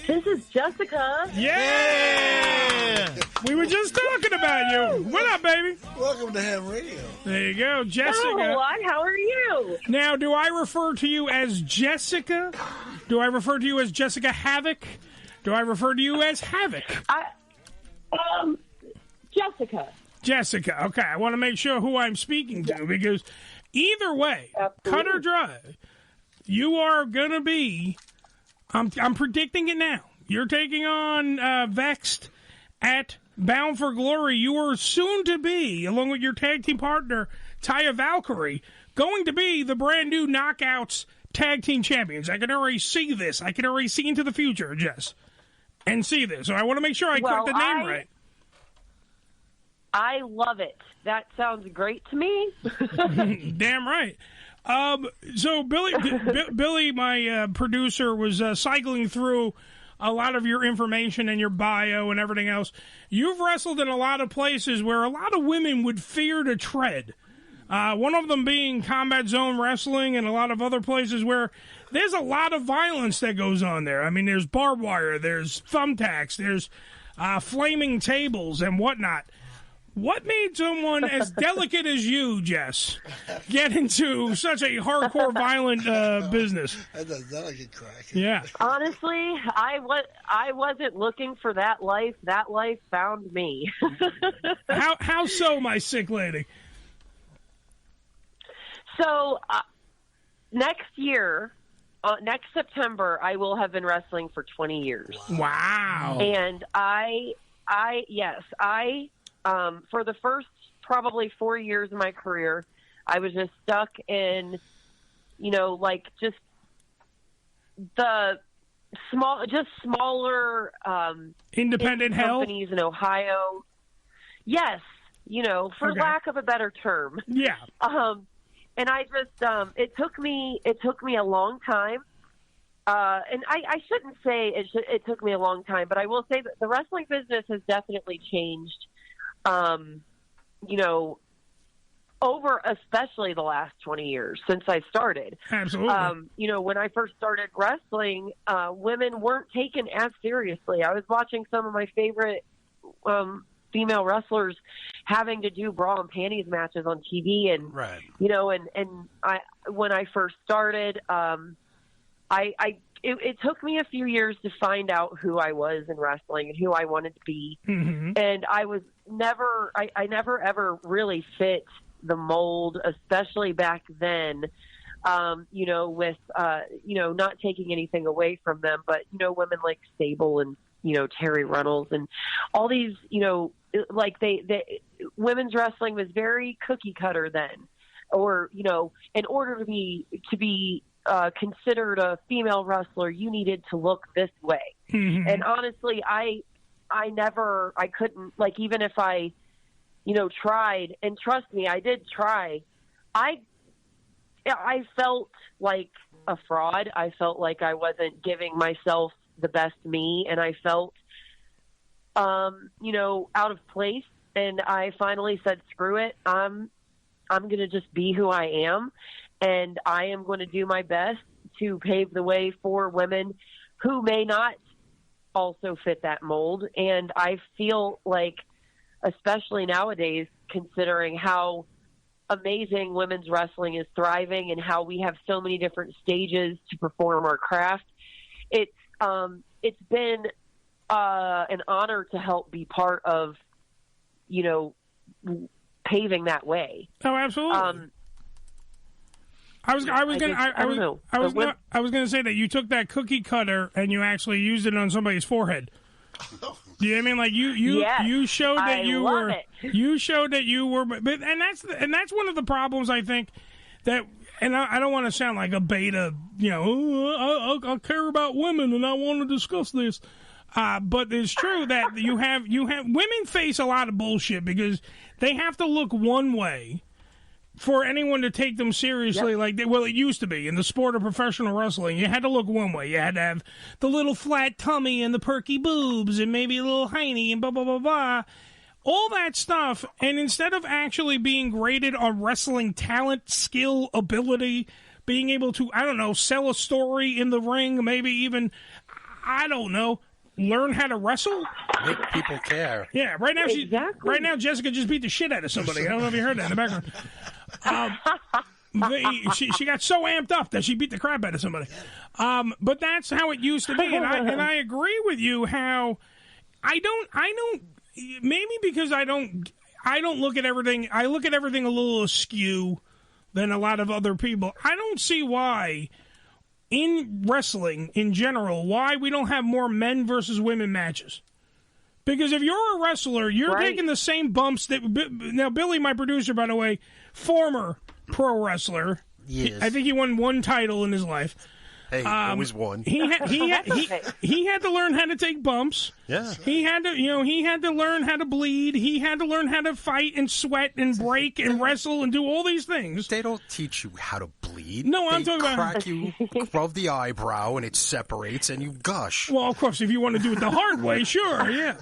This is Jessicka. Yeah! We were just talking about you. What up, baby? Welcome to Ham Radio. There you go, Jessicka. Oh, what? How are you? Now, do I refer to you as Jessicka? Do I refer to you as Jessicka Havok? Do I refer to you as Havok? Jessicka. Jessicka. Okay, I want to make sure who I'm speaking to because either way, cut or dry, you are going to be... I'm predicting it now. You're taking on Vexed at Bound for Glory. You are soon to be, along with your tag team partner, Taya Valkyrie, going to be the brand new Knockouts tag team champions. I can already see this. I can already see into the future, Jess, and see this. So I want to make sure I got the name right. I love it. That sounds great to me. Damn right. So Billy, my producer, was cycling through a lot of your information and your bio and everything else. You've wrestled in a lot of places where a lot of women would fear to tread. One of them being Combat Zone Wrestling and a lot of other places where there's a lot of violence that goes on there. I mean, there's barbed wire, there's thumbtacks, there's flaming tables and whatnot. What made someone as delicate as you, Jess, get into such a hardcore, violent business? That's a delicate crack. Yeah. Honestly, I wasn't looking for that life. That life found me. How so, my sick lady? So, next year, next September, I will have been wrestling for 20 years. Wow. And I for the first probably 4 years of my career, I was just stuck in, just the smaller independent companies in Ohio. Yes, for lack of a better term. Yeah. And I just it took me a long time. And I shouldn't say it took me a long time, but I will say that the wrestling business has definitely changed. Over especially the last 20 years since I started. Absolutely. When I first started wrestling, women weren't taken as seriously. I was watching some of my favorite female wrestlers having to do bra and panties matches on TV, and when I first started, it took me a few years to find out who I was in wrestling and who I wanted to be. Mm-hmm. And I was never ever really fit the mold, especially back then, with, not taking anything away from them, but, women like Sable and, Terry Runnels and all these, women's wrestling was very cookie cutter then, or, in order to be considered a female wrestler, you needed to look this way. Mm-hmm. And honestly, I couldn't, even if I, tried, and trust me, I did try, I felt like a fraud. I felt like I wasn't giving myself the best me, and I felt, out of place. And I finally said, screw it. I'm going to just be who I am. And I am going to do my best to pave the way for women who may not also fit that mold. And I feel like, especially nowadays, considering how amazing women's wrestling is thriving and how we have so many different stages to perform our craft, it's been an honor to help be part of, paving that way. Oh, absolutely. I was going to say that you took that cookie cutter and you actually used it on somebody's forehead. Do you know what I mean? Like you showed that you showed that you were, but and that's one of the problems I think that, and I don't want to sound like a beta, I care about women and I want to discuss this. But it's true that you have women face a lot of bullshit because they have to look one way for anyone to take them seriously. Yep. It used to be in the sport of professional wrestling. You had to look one way. You had to have the little flat tummy and the perky boobs and maybe a little hiney and blah, blah, blah, blah. All that stuff. And instead of actually being graded on wrestling talent, skill, ability, being able to, sell a story in the ring, maybe even, I don't know, learn how to wrestle. Make people care. Yeah, right now right now Jessicka just beat the shit out of somebody. I don't know if you heard that in the background. She got so amped up that she beat the crap out of somebody. But that's how it used to be, and I agree with you. How I don't maybe because I don't look at everything. I look at everything a little askew than a lot of other people. I don't see why in wrestling in general why we don't have more men versus women matches. Because if you're a wrestler, you're taking the same bumps that now Billy, my producer, by the way, former pro wrestler. Yes. I think he won one title in his life. Hey, always won. He had to learn how to take bumps. Yeah. He had to learn how to bleed. He had to learn how to fight and sweat and break and wrestle and do all these things. They don't teach you how to bleed. No, I'm talking about crack you above the eyebrow and it separates and you gush. Well, of course, if you want to do it the hard way, sure, yeah.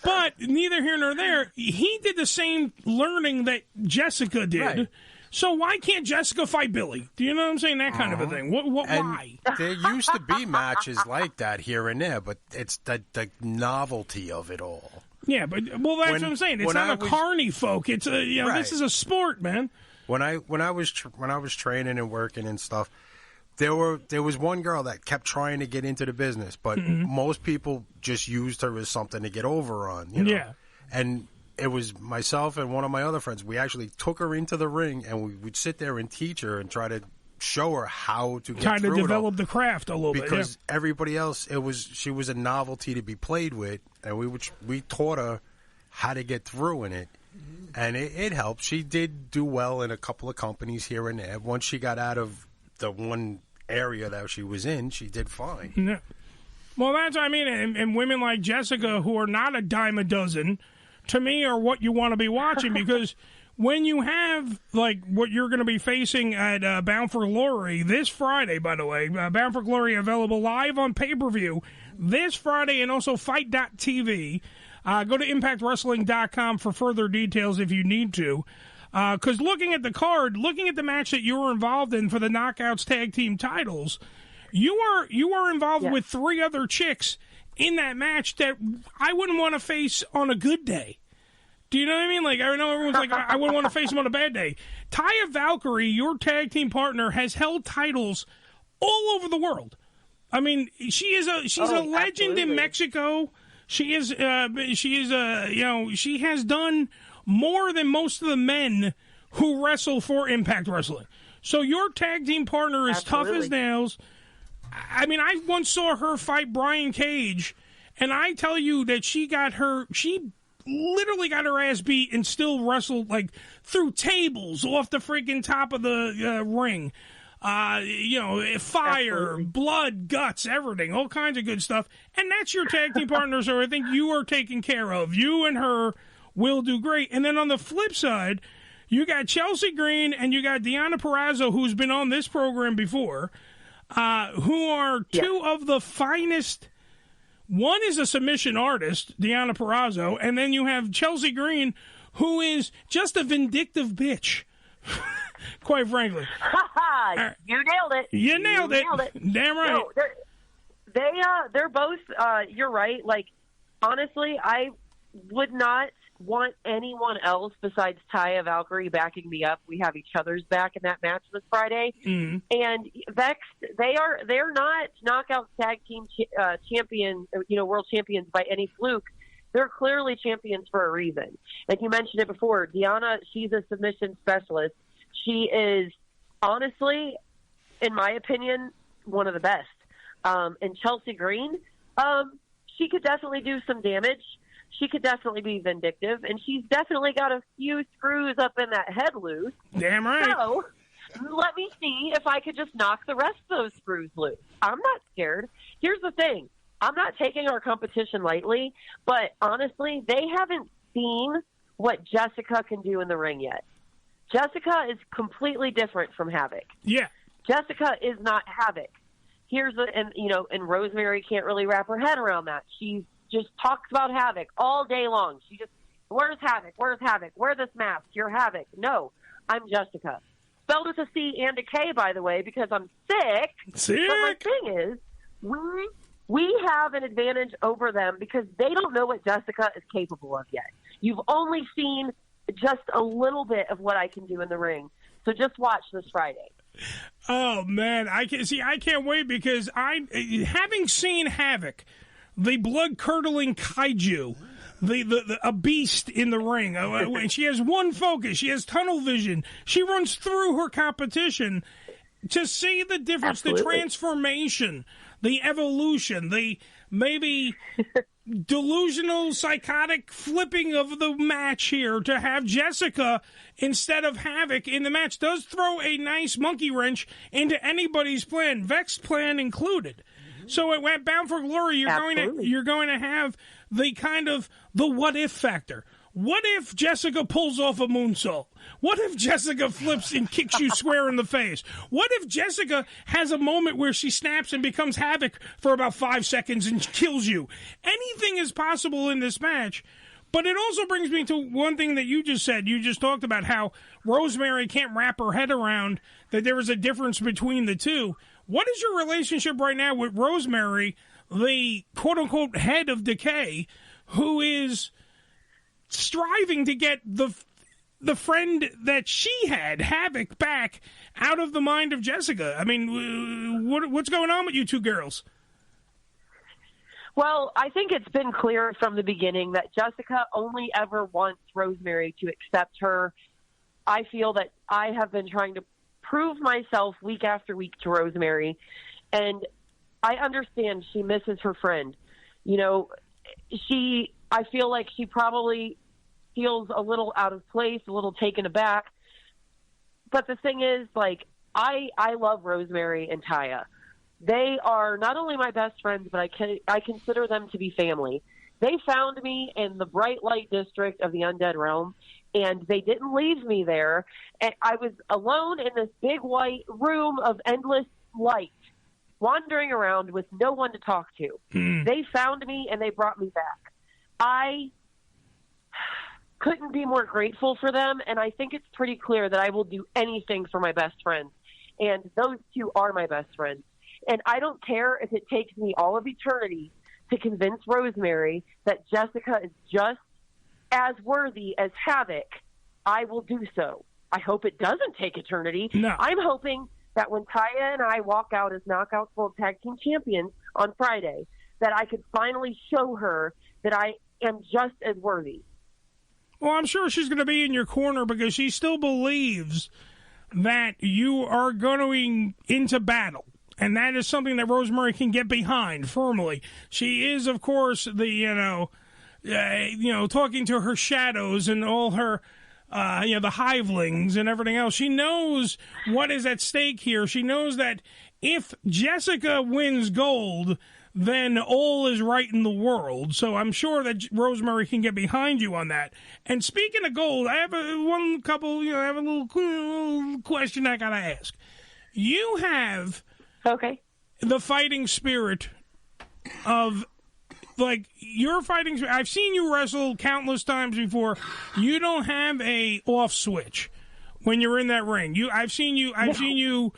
But neither here nor there. He did the same learning that Jessicka did. Right. So why can't Jessicka fight Billy? Do you know what I'm saying? That kind of a thing. Why? There used to be matches like that here and there, but it's the novelty of it all. Yeah, but that's what I'm saying. It's not a carny folk. It's this is a sport, man. When I was training and working and stuff, there was one girl that kept trying to get into the business, but most people just used her as something to get over on. You know? Yeah, and it was myself and one of my other friends. We actually took her into the ring, and we'd sit there and teach her and try to show her how to get through it. Develop the craft a little bit. Because everybody else, she was a novelty to be played with, and we taught her how to get through in it, and it helped. She did do well in a couple of companies here and there. Once she got out of the one area that she was in, she did fine. Yeah. Well, that's what I mean. And women like Jessicka, who are not a dime a dozen, to me, are what you want to be watching, because when you have, like, what you're going to be facing at Bound for Glory this Friday, by the way, Bound for Glory available live on pay-per-view this Friday, and also Fight.tv. Go to ImpactWrestling.com for further details if you need to. Because looking at the card, looking at the match that you were involved in for the Knockouts Tag Team titles, you are involved with three other chicks in that match that I wouldn't want to face on a good day. Do you know what I mean? Like, I know everyone's like, I wouldn't want to face them on a bad day. Taya Valkyrie, your tag team partner, has held titles all over the world. I mean, she's a legend in Mexico. She has done more than most of the men who wrestle for Impact Wrestling. So your tag team partner is tough as nails. I mean, I once saw her fight Brian Cage, and I tell you that she literally got her ass beat and still wrestled, like, through tables off the freaking top of the ring. Fire, blood, guts, everything, all kinds of good stuff. And that's your tag team partner, so I think you are taken care of. You and her will do great. And then on the flip side, you got Chelsea Green and you got Deonna Purrazzo, who's been on this program before, who are two of the finest. One is a submission artist, Deonna Purrazzo, and then you have Chelsea Green, who is just a vindictive bitch, quite frankly. You nailed it. You nailed it. Damn right. No, they're both, you're right. Like, honestly, I would not want anyone else besides Taya Valkyrie backing me up. We have each other's back in that match this Friday. Mm-hmm. And Vex, they're not knockout tag team champions, world champions by any fluke. They're clearly champions for a reason. Like you mentioned it before, Deonna, she's a submission specialist. She is, honestly, in my opinion, one of the best. And Chelsea Green, she could definitely do some damage. She could definitely be vindictive, and she's definitely got a few screws up in that head loose. Damn right. So let me see if I could just knock the rest of those screws loose. I'm not scared. Here's the thing. I'm not taking our competition lightly, but honestly, they haven't seen what Jessicka can do in the ring yet. Jessicka is completely different from Havok. Yeah. Jessicka is not Havok. And Rosemary can't really wrap her head around that. She just talks about Havok all day long. She just, where's Havok? Where's Havok? Wear this mask. You're Havok. No, I'm Jessicka. Spelled with a C and a K, by the way, because I'm sick. Sick. But my thing is, we have an advantage over them because they don't know what Jessicka is capable of yet. You've only seen just a little bit of what I can do in the ring. So just watch this Friday. Oh, man. I can't wait because having seen Havok, the blood-curdling kaiju, a beast in the ring. She has one focus. She has tunnel vision. She runs through her competition. To see the difference, Absolutely. The transformation, the evolution, the maybe delusional, psychotic flipping of the match here to have Jessicka instead of Havok in the match does throw a nice monkey wrench into anybody's plan, Vex's plan included. So at Bound for Glory, you're going to have the kind of the what if factor. What if Jessicka pulls off a moonsault? What if Jessicka flips and kicks you square in the face? What if Jessicka has a moment where she snaps and becomes Havok for about 5 seconds and kills you? Anything is possible in this match. But it also brings me to one thing that you just said. You just talked about how Rosemary can't wrap her head around that there is a difference between the two. What is your relationship right now with Rosemary, the quote-unquote head of Decay, who is striving to get the friend that she had, Havok, back out of the mind of Jessicka? I mean, what's going on with you two girls? Well, I think it's been clear from the beginning that Jessicka only ever wants Rosemary to accept her. I feel that I have been trying to prove myself week after week to Rosemary, and I understand she misses her friend. You know, I feel like she probably feels a little out of place, a little taken aback. But the thing is, like, I love Rosemary and Taya. They are not only my best friends, but I consider them to be family. They found me in the bright light district of the Undead Realm, and they didn't leave me there. And I was alone in this big white room of endless light, wandering around with no one to talk to. They found me, and they brought me back. I couldn't be more grateful for them, and I think it's pretty clear that I will do anything for my best friends. And those two are my best friends. And I don't care if it takes me all of eternity to convince Rosemary that Jessicka is just as worthy as Havok. I will do so. I hope it doesn't take eternity. No. I'm hoping that when Taya and I walk out as Knockouts World Tag Team Champions on Friday, that I could finally show her that I am just as worthy. Well, I'm sure she's going to be in your corner because she still believes that you are going into battle. And that is something that Rosemary can get behind firmly. She is, of course, the, talking to her shadows and all her, the hivelings and everything else. She knows what is at stake here. She knows that if Jessicka wins gold, then all is right in the world. So I'm sure that Rosemary can get behind you on that. And speaking of gold, I have a little question I got to ask. You have... Okay. The fighting spirit of, like, your fighting spirit. I've seen you wrestle countless times before. You don't have a off switch when you're in that ring. I've seen you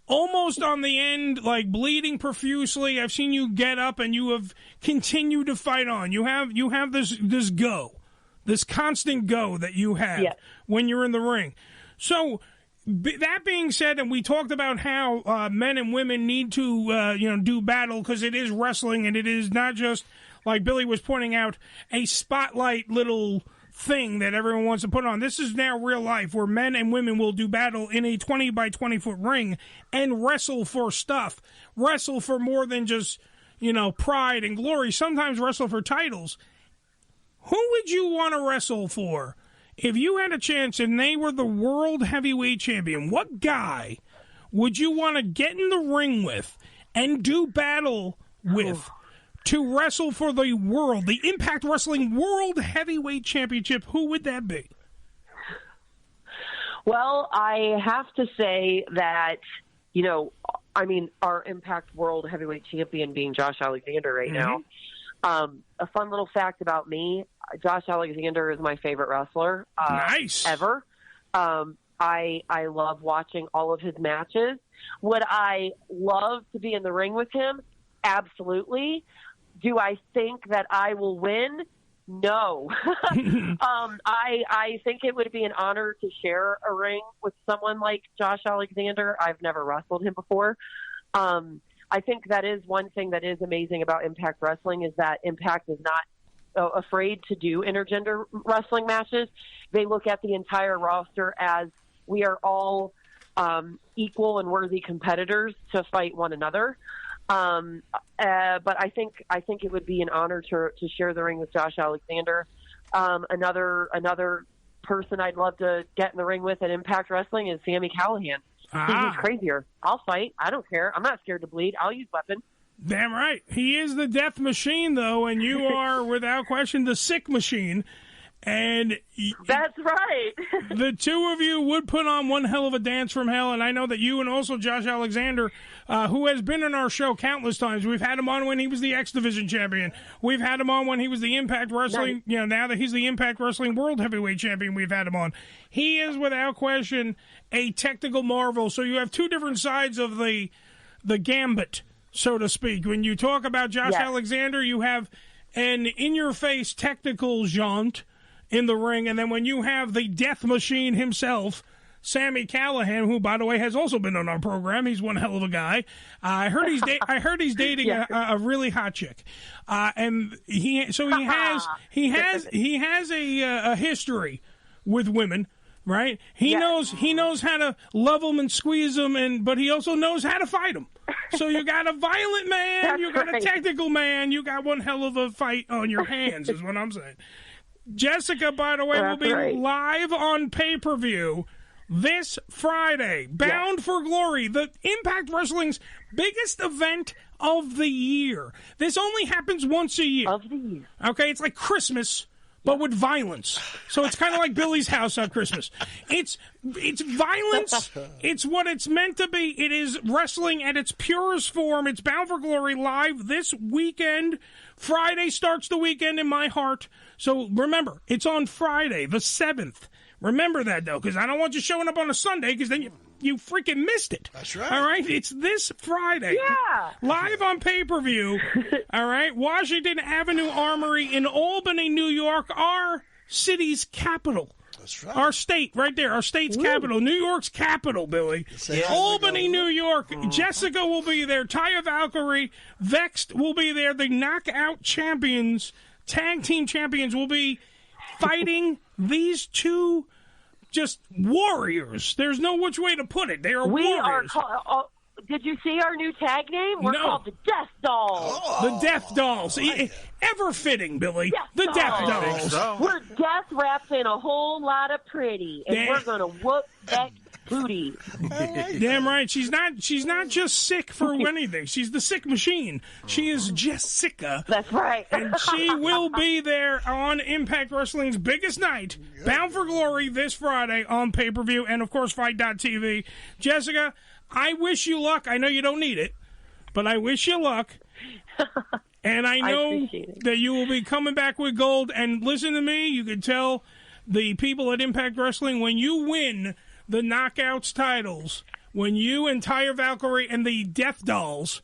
almost on the end, like bleeding profusely. I've seen you get up and you have continued to fight on. You have this go, this constant go that you have when you're in the ring. So, that being said, and we talked about how men and women need to, do battle because it is wrestling and it is not just, like Billy was pointing out, a spotlight little thing that everyone wants to put on. This is now real life where men and women will do battle in a 20 by 20 foot ring and wrestle for stuff. Wrestle for more than just, pride and glory. Sometimes wrestle for titles. Who would you want to wrestle for? If you had a chance and they were the world heavyweight champion, what guy would you want to get in the ring with and do battle with to wrestle for the world, the Impact Wrestling World Heavyweight Championship? Who would that be? Well, I have to say that, our Impact World Heavyweight Champion being Josh Alexander right now. A fun little fact about me, Josh Alexander is my favorite wrestler ever. I love watching all of his matches. Would I love to be in the ring with him? Absolutely. Do I think that I will win? No. I think it would be an honor to share a ring with someone like Josh Alexander. I've never wrestled him before. I think that is one thing that is amazing about Impact Wrestling is that Impact is not afraid to do intergender wrestling matches. They look at the entire roster as we are all equal and worthy competitors to fight one another. But I think it would be an honor to share the ring with Josh Alexander. Another person I'd love to get in the ring with at Impact Wrestling is Sami Callihan. He's crazier. I'll fight. I don't care. I'm not scared to bleed. I'll use weapons. Damn right. He is the death machine, though, and you are, without question, the sick machine. And that's right. The two of you would put on one hell of a dance from hell, and I know that you and also Josh Alexander, who has been in our show countless times. We've had him on when he was the X Division champion. We've had him on when he was the Impact Wrestling. Nice. Now that he's the Impact Wrestling World Heavyweight Champion, we've had him on. He is, without question, a technical marvel. So you have two different sides of the gambit, so to speak. When you talk about Josh Alexander, you have an in-your-face technical jaunt in the ring, and then when you have the death machine himself, Sami Callihan, who, by the way, has also been on our program. He's one hell of a guy. I heard he's dating a really hot chick, and he has a history with women. Right? He knows how to love them and squeeze them, but he also knows how to fight them. So you got a violent man, you got a technical man, you got one hell of a fight on your hands, is what I'm saying. Jessicka, by the way, will be live on pay-per-view this Friday. Bound for Glory, the Impact Wrestling's biggest event of the year. This only happens once a year. Of the year. Okay, it's like Christmas, but with violence. So it's kind of like Billy's house on Christmas. It's violence. It's what it's meant to be. It is wrestling at its purest form. It's Bound for Glory live this weekend. Friday starts the weekend in my heart. So remember, it's on Friday, the 7th. Remember that, though, because I don't want you showing up on a Sunday, because then you freaking missed it. That's right. All right? It's this Friday. Yeah. Live on pay-per-view. All right? Washington Avenue Armory in Albany, New York, our city's capital. That's right. Our state, right there. Our state's capital. New York's capital, Billy. Albany, New York. Jessicka will be there. Taya Valkyrie. Vexed will be there. The Knockout Champions, tag team champions, will be fighting these two just warriors. There's no which way to put it. They are warriors. Did you see our new tag name? We're called the Death Dolls. The Death Dolls. Ever fitting, Billy. The Death Dolls. So. We're death wrapped in a whole lot of pretty, and we're going to whoop that booty. Damn right. She's not just sick for anything. She's the sick machine. She is Jessicka. That's right. And she will be there on Impact Wrestling's biggest night, Bound for Glory, this Friday on pay-per-view, and, of course, Fight.tv. Jessicka, I wish you luck. I know you don't need it, but I wish you luck. And I know that you will be coming back with gold. And listen to me, you can tell the people at Impact Wrestling, when you win the Knockouts titles, when you and Taya Valkyrie and the Death Dolls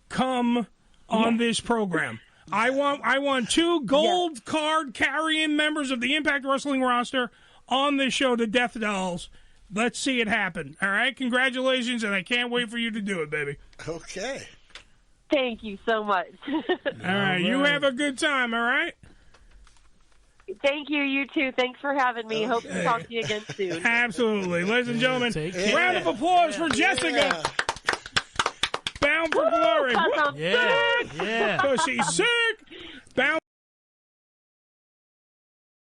come on this program, I want two gold card carrying members of the Impact Wrestling roster on this show, the Death Dolls. Let's see it happen. All right? Congratulations, and I can't wait for you to do it, baby. Okay. Thank you so much. All right. You have a good time, all right? Thank you. You too. Thanks for having me. Hope to talk to you again soon. Absolutely. Ladies and gentlemen, round of applause for Jessicka. Bound for Glory. Yeah. Because she's sick.